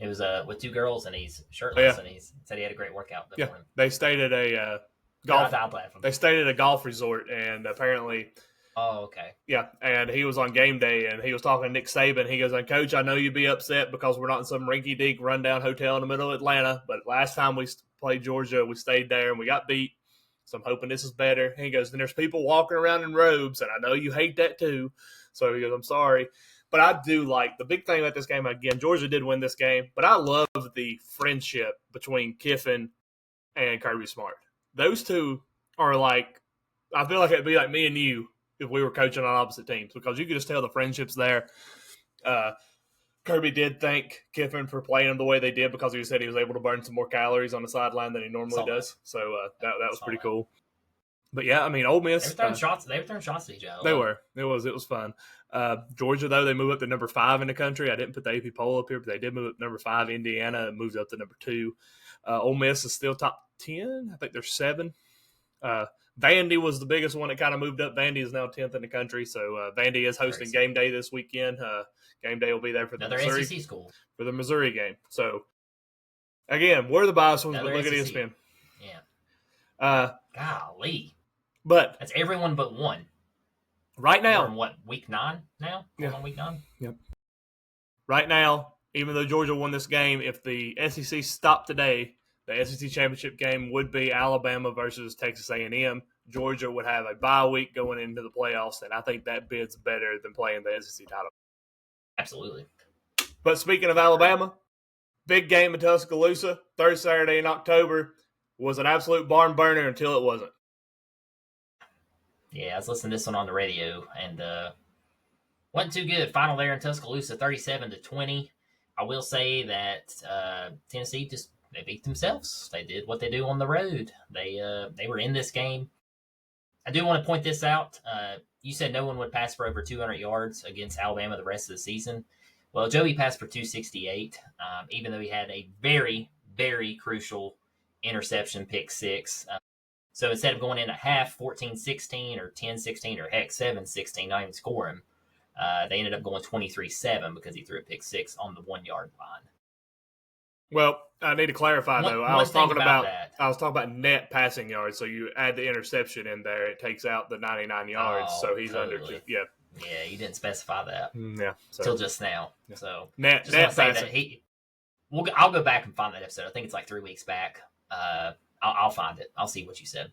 It was with 2 girls, and he's shirtless, and he said he had a great workout that morning. They stayed at a golf. They stayed at a golf resort, and apparently. Oh, okay. Yeah, and he was on game day, and he was talking to Nick Saban. He goes, "Coach, I know you'd be upset because we're not in some rinky-dink rundown hotel in the middle of Atlanta, but last time we played Georgia, we stayed there and we got beat. So I'm hoping this is better." And he goes, "And there's people walking around in robes, and I know you hate that too." So he goes, "I'm sorry." But I do like the big thing about this game. Again, Georgia did win this game, but I love the friendship between Kiffin and Kirby Smart. Those two are like, I feel like it'd be like me and you if we were coaching on opposite teams, because you could just tell the friendship's there. Kirby did thank Kiffin for playing him the way they did because he said he was able to burn some more calories on the sideline than he normally does. So that was pretty cool. But yeah, I mean, Ole Miss. They were throwing shots at each other. They were. It was fun. Georgia, though, they moved up to number 5 in the country. I didn't put the AP poll up here, but they did move up to number 5. Indiana moved up to number 2. Ole Miss is still top 10. I think they're 7. Vandy was the biggest one that kind of moved up. Vandy is now 10th in the country. So Vandy is hosting game day this weekend. Game day will be there for the Missouri SEC school for the Missouri game. So again, we're the biased ones, but look at ESPN. Yeah. Golly. But that's everyone but one. Right now, we're in what, week 9 now? Yeah. On week 9. Yep. Right now, even though Georgia won this game, if the SEC stopped today, the SEC championship game would be Alabama versus Texas A&M. Georgia would have a bye week going into the playoffs, and I think that bid's better than playing the SEC title. Absolutely. But speaking of Alabama, big game in Tuscaloosa, third Saturday in October, was an absolute barn burner until it wasn't. Yeah, I was listening to this one on the radio, and wasn't too good. Final there in Tuscaloosa, 37-20. I will say that Tennessee they beat themselves. They did what they do on the road. They were in this game. I do want to point this out. You said no one would pass for over 200 yards against Alabama the rest of the season. Well, Joey passed for 268, even though he had a very, very crucial interception, pick 6. So instead of going in at half 14-16 or 10-16 or heck 7-16, not even scoring, they ended up going 23-7 because he threw a pick 6 on the 1-yard line. Well, I need to clarify though. I was talking about net passing yards. So you add the interception in there, it takes out the 99 yards. So he's totally. under. Yeah, Yeah, you didn't specify that Yeah. till just now. Yeah. So Net just want to say passing. that I'll go back and find that episode. I think it's like 3 weeks back. I'll find it. I'll see what you said.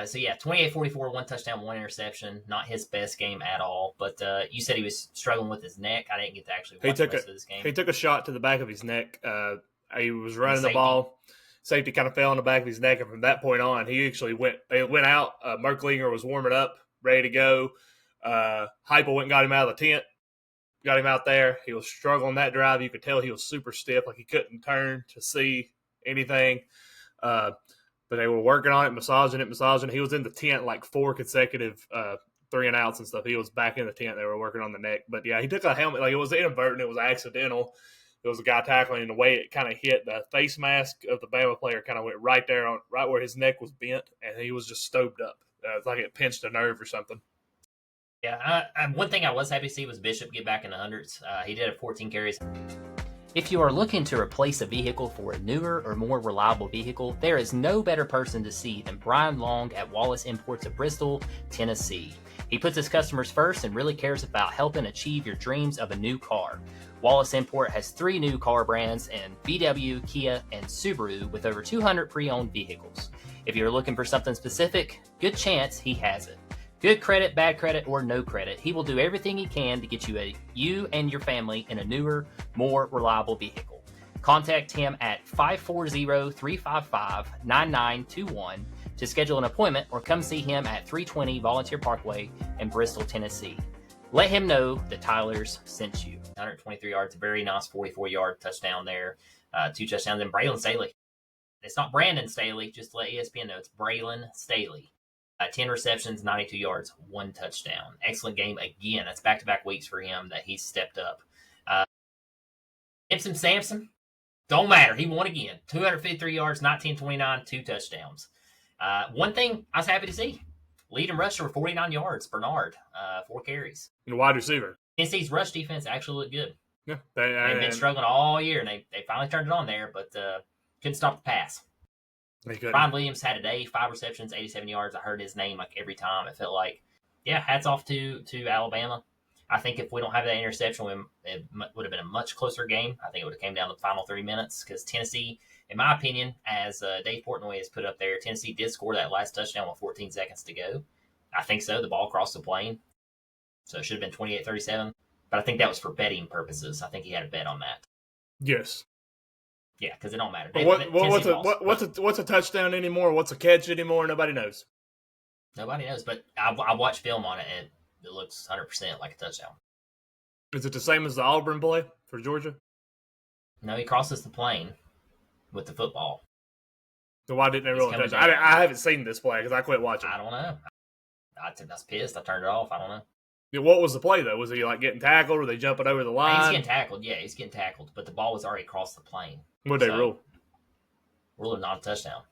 So yeah, 28-44, 1 touchdown, 1 interception. Not his best game at all. But you said he was struggling with his neck. I didn't get to actually watch the rest of this game. He took a shot to the back of his neck. He was running the safety. ball. Safety kind of fell on the back of his neck, and from that point on, he actually went out. Merklinger was warming up, ready to go. Heupel went and got him out of the tent, got him out there. He was struggling that drive. You could tell he was super stiff, like he couldn't turn to see anything. But they were working on it, massaging it. He was in the tent like 4 consecutive 3 and outs and stuff. He was back in the tent. They were working on the neck. But, yeah, he took a helmet. Like, it was inadvertent. It was accidental. It was a guy tackling, and the way it kind of hit the face mask of the Bama player kind of went right there, right where his neck was bent, and he was just stoved up. It's like it pinched a nerve or something. Yeah, one thing I was happy to see was Bishop get back in the hundreds. He did have 14 carries. If you are looking to replace a vehicle for a newer or more reliable vehicle, there is no better person to see than Brian Long at Wallace Imports of Bristol, Tennessee. He puts his customers first and really cares about helping achieve your dreams of a new car. Wallace Import has 3 new car brands in VW, Kia, and Subaru with over 200 pre-owned vehicles. If you're looking for something specific, good chance he has it. Good credit, bad credit, or no credit, he will do everything he can to get you and your family in a newer, more reliable vehicle. Contact him at 540-355-9921 to schedule an appointment or come see him at 320 Volunteer Parkway in Bristol, Tennessee. Let him know that Tyler's sent you. 123 yards, a very nice 44-yard touchdown there. 2 touchdowns. And Braylon Staley. It's not Brandon Staley, just to let ESPN know. It's Braylon Staley. 10 receptions, 92 yards, 1 touchdown. Excellent game again. That's back-to-back weeks for him that he's stepped up. Gibson Sampson, don't matter. He won again. 253 yards, 19-29, 2 touchdowns. One thing I was happy to see. Leading rusher with 49 yards, Bernard, 4 carries. And wide receiver. Tennessee's rush defense actually looked good. Yeah, they've been struggling all year, and they finally turned it on there, but couldn't stop the pass. Brian Williams had a day, 5 receptions, 87 yards. I heard his name like every time. It felt like, yeah, hats off to Alabama. I think if we don't have that interception, it would have been a much closer game. I think it would have came down to the final 30 minutes because Tennessee, in my opinion, as Dave Portnoy has put up there, Tennessee did score that last touchdown with 14 seconds to go. I think so. The ball crossed the plane. So it should have been 28-37. But I think that was for betting purposes. I think he had a bet on that. Yes. Yeah, because it don't matter. What's a touchdown anymore? What's a catch anymore? Nobody knows. Nobody knows, but I watched film on it, and it looks 100% like a touchdown. Is it the same as the Auburn play for Georgia? No, he crosses the plane with the football. So why didn't they roll a touchdown? I haven't seen this play because I quit watching. I don't know. I was pissed. I turned it off. I don't know. Yeah, what was the play, though? Was he like getting tackled? Or were they jumping over the line? He's getting tackled. Yeah, he's getting tackled, but the ball was already across the plane. What did they rule? Ruling not a touchdown.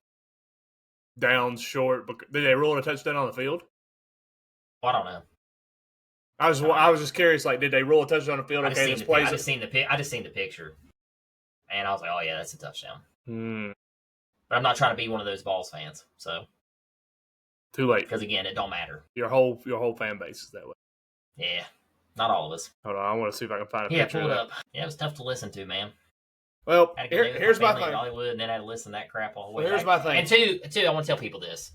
Down, short. Did they rule a touchdown on the field? Well, I don't know. I was just curious. Like, did they rule a touchdown on the field? I just seen the picture, and I was like, "Oh yeah, that's a touchdown." But I'm not trying to be one of those Vols fans, so too late. Because again, it don't matter. Your whole fan base is that way. Yeah, not all of us. Hold on, I want to see if I can find a picture. Yeah, pull it up. Yeah, it was tough to listen to, man. Well, here's my thing. Hollywood, and then I had to listen to that crap all the way. Well, here's my thing. And two, I want to tell people this.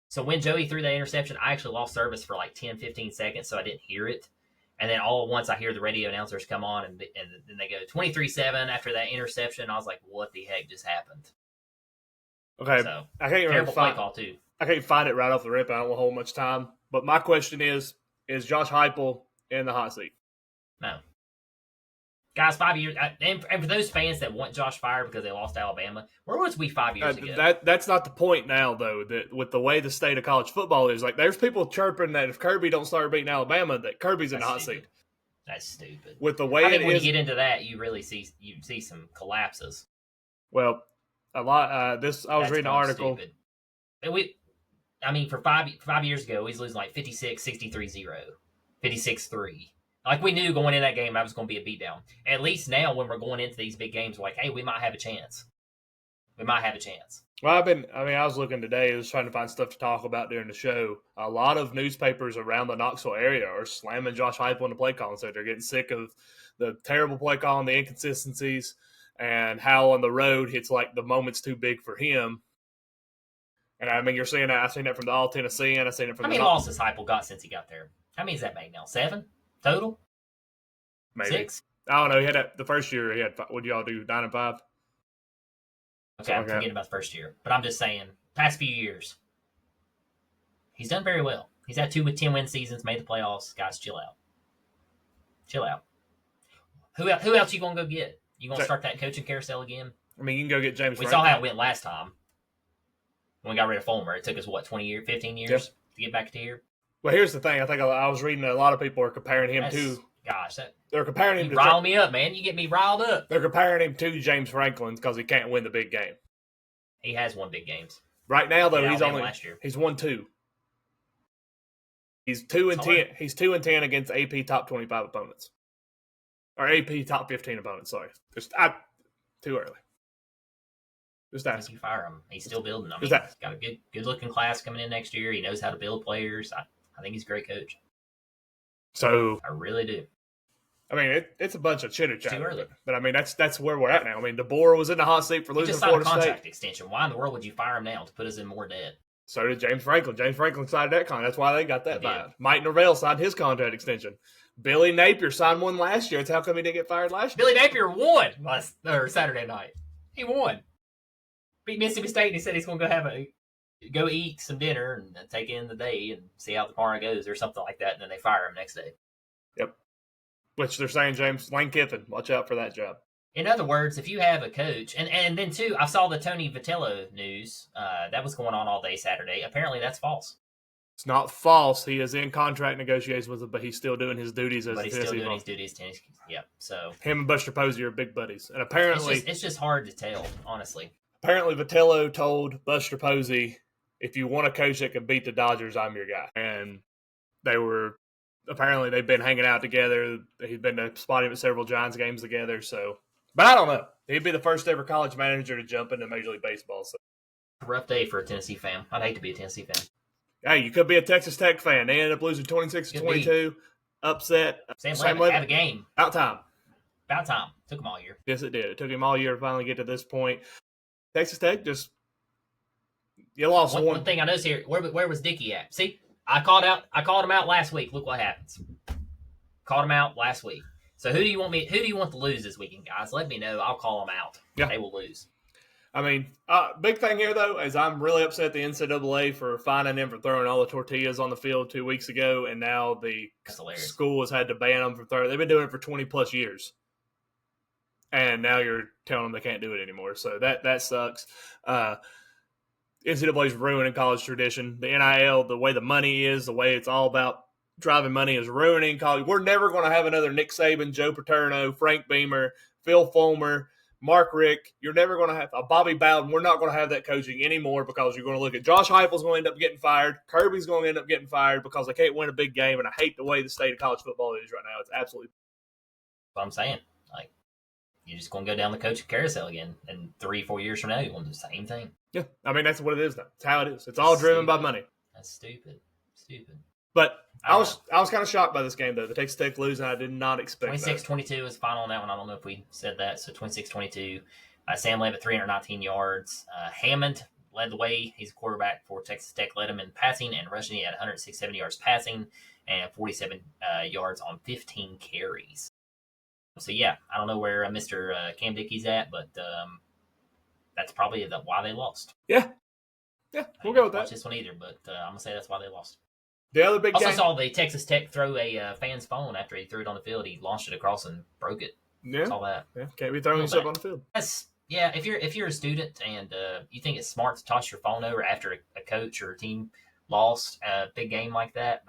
So when Joey threw that interception, I actually lost service for like 10, 15 seconds, so I didn't hear it. And then all at once, I hear the radio announcers come on, and then they go 23-7 after that interception. I was like, "What the heck just happened?" Okay, so, I can't terrible play call too. I can't find it right off the rip. I don't want to hold much time. But my question is Josh Heupel in the hot seat? No. Guys, 5 years, and for those fans that want Josh fired because they lost Alabama, where was we 5 years ago? That's not the point now, though. That with the way the state of college football is, like, there's people chirping that if Kirby don't start beating Alabama, that Kirby's in the hot seat. That's stupid. With the way when you get into that, you really see some collapses. Well, a lot. I was reading an article. Stupid. And for 5 years ago, we was losing like 56, 63-0, 56-3. Like, we knew going in that game that was going to be a beatdown. At least now, when we're going into these big games, we're like, hey, we might have a chance. we might have a chance. Well, I was looking today, I was trying to find stuff to talk about during the show. A lot of newspapers around the Knoxville area are slamming Josh Heupel in the play calling. So they're getting sick of the terrible play calling, the inconsistencies, and how on the road it's like the moment's too big for him. And I mean, you're seeing that. I've seen that from the All Tennessee, and I've seen it from How many losses Heupel got since he got there? How many has that made now? 7 total? maybe 6? I don't know. He had that the first year. He had what y'all do 9-5. Okay, I'm forgetting about the first year, but I'm just saying, past few years, he's done very well. He's had 2 with 10-win seasons, made the playoffs. Guys, chill out. Chill out. Who else you gonna go get? You gonna start that coaching carousel again? I mean, you can go get James. We saw how it went last time when we got rid of Fulmer. It took us 20 years, 15 years to get back to here. Well, here's the thing. I think I was reading a lot of people are comparing him to. Gosh, they're comparing him you to. Rile me up, man. You get me riled up. They're comparing him to James Franklin because he can't win the big game. He has won big games. Right now, though, he's 1-2. He's 2-10. He's 2-10 against AP top 25 opponents, or AP top 15 opponents. Sorry, too early. Just ask. You fire him. He's still building. I mean, He's got a good looking class coming in next year. He knows how to build players. I think he's a great coach. So I really do. I mean, it's a bunch of chitter chatter. Too early. But I mean, that's where we're at now. I mean, DeBoer was in the hot seat for losing just Florida signed a contract State. extension. Why in the world would you fire him now to put us in more debt? So did James Franklin. James Franklin signed that contract. That's why they got that buyout. Mike Norvell signed his contract extension. Billy Napier signed one last year. It's how come he didn't get fired last year? Billy Napier won Saturday night. He won. Beat Mississippi State, and he said he's going to go eat some dinner and take in the day and see how the tomorrow goes or something like that, and then they fire him next day. Yep. Which they're saying Lane Kiffin, watch out for that job. In other words, if you have a coach, and then too, I saw the Tony Vitello news that was going on all day Saturday. Apparently, that's false. It's not false. He is in contract negotiations with them, but he's still doing his duties as a Tennessee. But he's still doing his duties. Yep. So him and Buster Posey are big buddies, and apparently it's just hard to tell, honestly. Apparently, Vitello told Buster Posey, "If you want a coach that can beat the Dodgers, I'm your guy." And they've been hanging out together. He'd been to spot him at several Giants games together. So, but I don't know. He'd be the first ever college manager to jump into Major League Baseball. So, a rough day for a Tennessee fan. I'd hate to be a Tennessee fan. Hey, you could be a Texas Tech fan. They ended up losing 26-22. Upset. Sam Levitt have a game. About time. Took them all year. Yes, it did. It took him all year to finally get to this point. Texas Tech you lost one. One thing I noticed here, where was Dickey at? See, I called him out last week. Look what happens. Called him out last week. So who do you want to lose this weekend, guys? Let me know. I'll call them out. Yeah. They will lose. I mean, big thing here, though, is I'm really upset at the NCAA for fining them for throwing all the tortillas on the field 2 weeks ago, and now the school has had to ban them from throwing. They've been doing it for 20-plus years. And now you're telling them they can't do it anymore. So that sucks. NCAA's ruining college tradition. The NIL, the way the money is, the way it's all about driving money is ruining college. We're never going to have another Nick Saban, Joe Paterno, Frank Beamer, Phil Fulmer, Mark Richt. You're never going to have a Bobby Bowden. We're not going to have that coaching anymore because you're going to look at Josh Heupel's going to end up getting fired. Kirby's going to end up getting fired because they can't win a big game. And I hate the way the state of college football is right now. It's absolutely. That's what I'm saying. You're just going to go down the coaching carousel again. And 3-4 years from now, you're going to do the same thing. Yeah. I mean, that's what it is now. It's how it is. It's all driven by money. That's stupid. But I was kind of shocked by this game, though. The Texas Tech losing, I did not expect 26-22 is final on that one. I don't know if we said that. So 26-22. Sam Levitt, 319 yards. Hammond led the way. He's a quarterback for Texas Tech. Led him in passing and rushing. He had 167 yards passing and 47 yards on 15 carries. So, yeah, I don't know where Mr. Cam Dickey's at, but that's probably why they lost. Yeah, we'll go with that. Watch this one either, but I'm going to say that's why they lost. The other big game. Also saw the Texas Tech throw a fan's phone after he threw it on the field. He launched it across and broke it. Yeah. Saw that. Yeah, can't be throwing yourself on the field. Yeah, if you're a student and you think it's smart to toss your phone over after a coach or a team lost a big game like that,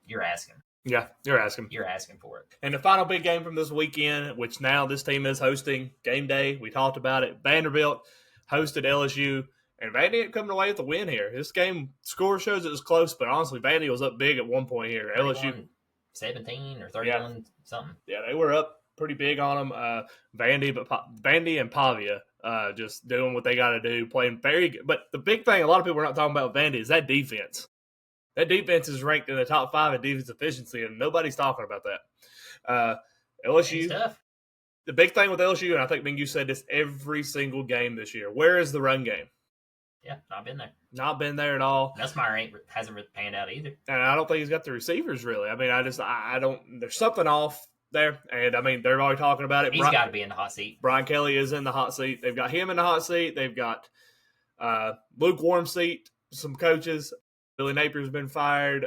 you're asking. Yeah, you're asking. You're asking for it. And the final big game from this weekend, which now this team is hosting, game day. We talked about it. Vanderbilt hosted LSU, and Vandy ain't coming away with the win here. This game score shows it was close, but honestly, Vandy was up big at one point here. LSU 17 or 31 something. Yeah, they were up pretty big on them. Vandy and Pavia just doing what they got to do, playing very good. But the big thing, a lot of people are not talking about Vandy, is that defense. That defense is ranked in the top 5 in defense efficiency, and nobody's talking about that. LSU, the big thing with LSU, and I think you said this every single game this year, where is the run game? Yeah, not been there. Not been there at all. Nussmeier hasn't really panned out either. And I don't think he's got the receivers, really. I mean, I don't – there's something off there. And, I mean, they're already talking about it. He's got to be in the hot seat. Brian Kelly is in the hot seat. They've got him in the hot seat. They've got lukewarm seat, some coaches. Billy Napier's been fired.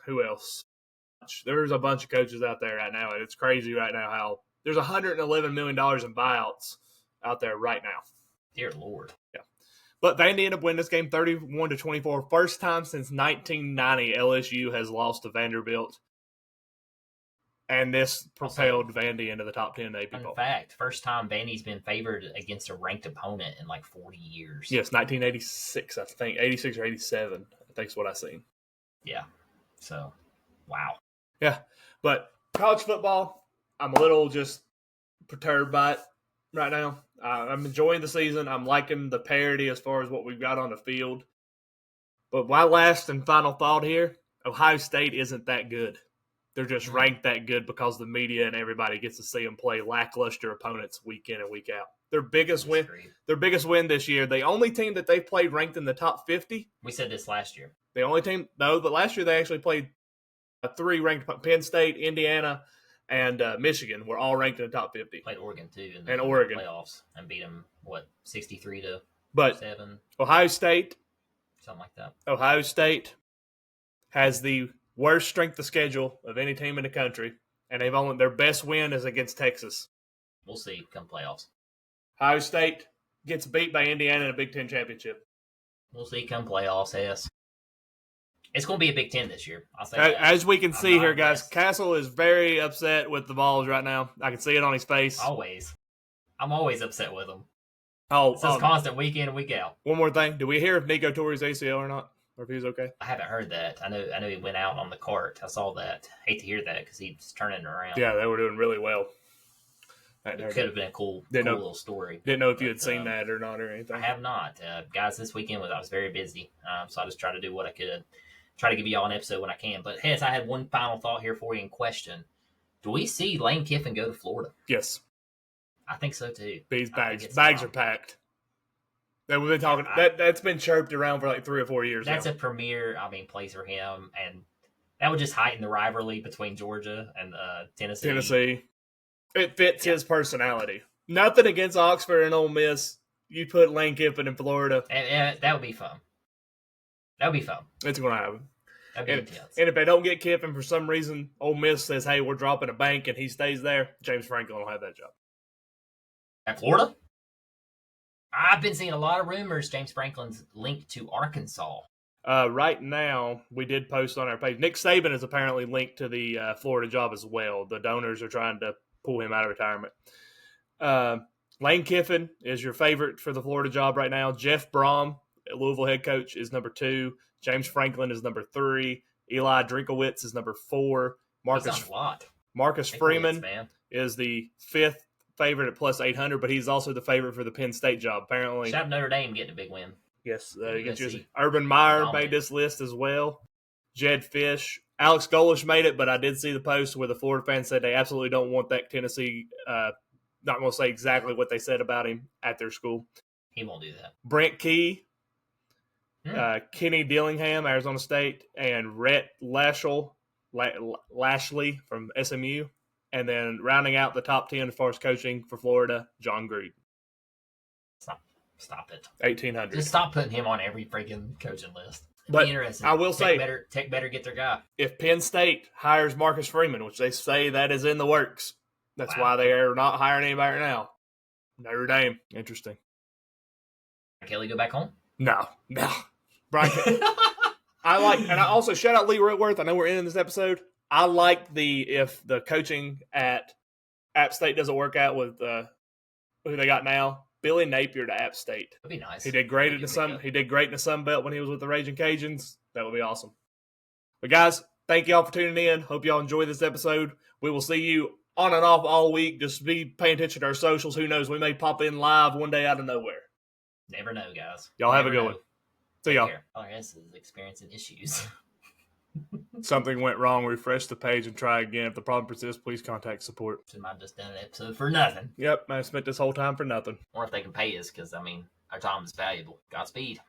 Who else? There's a bunch of coaches out there right now. And it's crazy right now how there's $111 million in buyouts out there right now. Dear Lord. Yeah. But Vandy ended up winning this game 31-24. First time since 1990 LSU has lost to Vanderbilt. And this propelled Vandy into the top 10 AP poll. In fact, first time Vandy's been favored against a ranked opponent in like 40 years. Yes, 1986, I think. 86 or 87, I think is what I seen. Yeah. So, wow. Yeah. But college football, I'm a little just perturbed by it right now. I'm enjoying the season. I'm liking the parity as far as what we've got on the field. But my last and final thought here, Ohio State isn't that good. They're just ranked that good because the media and everybody gets to see them play lackluster opponents week in and week out. Their biggest win this year, the only team that they've played ranked in the top 50. We said this last year. The only team, no, but last year they actually played 3 ranked. Penn State, Indiana, and Michigan were all ranked in the top 50. Played Oregon too in the Oregon playoffs and beat them 63-7. But Ohio State, something like that. Ohio State has the worst strength of schedule of any team in the country, and their best win is against Texas. We'll see come playoffs. Ohio State gets beat by Indiana in a Big Ten championship. We'll see come playoffs. Yes. It's going to be a Big Ten this year. I'll say that. As we can see here, guys, Castle is very upset with the Vols right now. I can see it on his face. Always. I'm always upset with them. Oh, it's just constant week in and week out. One more thing. Do we hear if Nico tore his ACL or not? Or if he's okay? I haven't heard that. I know he went out on the cart. I saw that. Hate to hear that because he's turning it around. Yeah, they were doing really well. It could have been a cool little story. Didn't know if you had seen that or not or anything. I have not. Guys, this weekend I was very busy, so I just tried to do what I could. Try to give you all an episode when I can. But, Hez, I had one final thought here for you in question. Do we see Lane Kiffin go to Florida? Yes. I think so, too. Bags are packed. That we've been talking. That's been chirped around for like 3 or 4 years. That's a premier, place for him, and that would just heighten the rivalry between Georgia and Tennessee. It fits his personality. Nothing against Oxford and Ole Miss. You put Lane Kiffin in Florida, and that would be fun. That would be fun. It's going to happen. That'd be intense. And if they don't get Kiffin for some reason, Ole Miss says, "Hey, we're dropping a bank," and he stays there, James Franklin will have that job at Florida. I've been seeing a lot of rumors James Franklin's linked to Arkansas. Right now, we did post on our page. Nick Saban is apparently linked to the Florida job as well. The donors are trying to pull him out of retirement. Lane Kiffin is your favorite for the Florida job right now. Jeff Brom, Louisville head coach, is number 2. James Franklin is number 3. Eli Drinkowitz is number 4. Marcus Freeman is the 5th favorite at plus 800, but he's also the favorite for the Penn State job. Apparently, shout out Notre Dame getting a big win. Yes, Urban Meyer made this list as well. Jed Fish, Alex Golish made it, but I did see the post where the Florida fans said they absolutely don't want that Tennessee. Not going to say exactly what they said about him at their school. He won't do that. Brent Key, Kenny Dillingham, Arizona State, and Rhett Lashley from SMU. And then rounding out the top 10 as far as coaching for Florida, John Gruden. Stop it. 1,800. Just stop putting him on every freaking coaching list. But I will say, Tech better get their guy. If Penn State hires Marcus Freeman, which they say that is in the works, that's why they are not hiring anybody right now. Notre Dame. Interesting. Kelly go back home? No. Brian Kelly. And I also shout out Lee Whitworth. I know we're ending this episode. I like if the coaching at App State doesn't work out with who they got now, Billy Napier to App State. That'd be nice. He did great in the Sun Belt when he was with the Raging Cajuns. That would be awesome. But guys, thank y'all for tuning in. Hope y'all enjoyed this episode. We will see you on and off all week. Just be paying attention to our socials. Who knows? We may pop in live one day out of nowhere. Never know, guys. Y'all have a Never good know. one. See y'all. RS is experiencing issues. Something went wrong. Refresh the page and try again. If the problem persists, please contact support. So might have just done an episode for nothing. Yep, I spent this whole time for nothing. Or if they can pay us, because, I mean, our time is valuable. Godspeed.